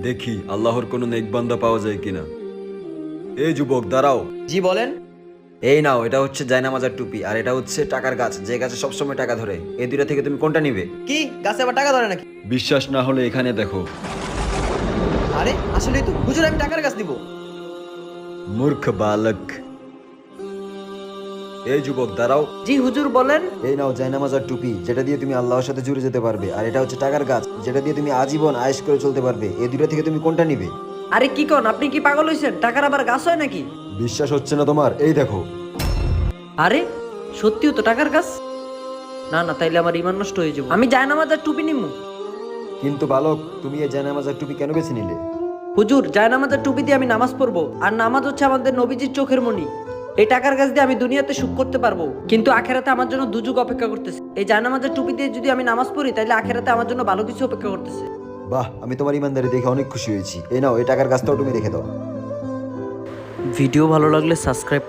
দেখি আল্লাহর কোনো নেক বান্দা পাওয়া যায় কিনা। এই যুবক দাঁড়াও। জি বলেন। এই নাও, এটা হচ্ছে জায়নামাজের টুপি আর এটা হচ্ছে টাকার গাছ, যে গাছে সবসময় টাকা ধরে। এই দুইটা থেকে তুমি কোনটা নিবে? কি গাছে আবার টাকা ধরে নাকি? বিশ্বাস না হলে এখানে দেখো। আরে আসলেই তো হুজুর, আমি টাকার গাছ দিব। মূর্খ বালক। এই যুবক দাঁড়াও। জি হুজুর বলেন। এই নাও জায়নামাজের টুপি, যেটা দিয়ে তুমি আল্লাহর সাথে জুড়ে যেতে পারবে, আর এটা হচ্ছে টাকার গাছ, যেটা দিয়ে তুমি আজীবন আয়েশ করে চলতে পারবে। এই দুইটা থেকে তুমি কোনটা নিবে? আরে কি কোন, আপনি কি পাগল হইছেন? টাকার আবার গাছ হয় নাকি? বিশ্বাস হচ্ছে না তোমার? এই দেখো। আরে সত্যিও তো টাকার গাছ। না না, তাইলে আমার ইমান নষ্ট হয়ে যাবে। আমি জায়নামাজের টুপি নিমু। কিন্তু বালক, তুমি এই জায়নামাজের টুপি কেন বেছে নিলে? হুজুর, জায়নামাজের টুপি দিয়ে আমি নামাজ পড়বো, আর নামাজ হচ্ছে আমাদের নবীজির চোখের মণি। এই টাকার গাছ দিয়ে আমি দুনিয়াতে সুখ করতে পারবো, কিন্তু আখেরাতে আমার জন্য দুযুগ অপেক্ষা করতেছে। এই জায়নামাজের টুপি দিয়ে যদি আমি নামাজ পড়ি, তাহলে আখেরাতে আমার জন্য ভালো কিছু অপেক্ষা করতেছে। বাহ, আমি তোমার ইমানদারি দেখে অনেক খুশি হয়েছি। এই নাও, এই টাকার গাছটাও তুমি রেখে দাও। ভিডিও ভালো লাগলে সাবস্ক্রাইব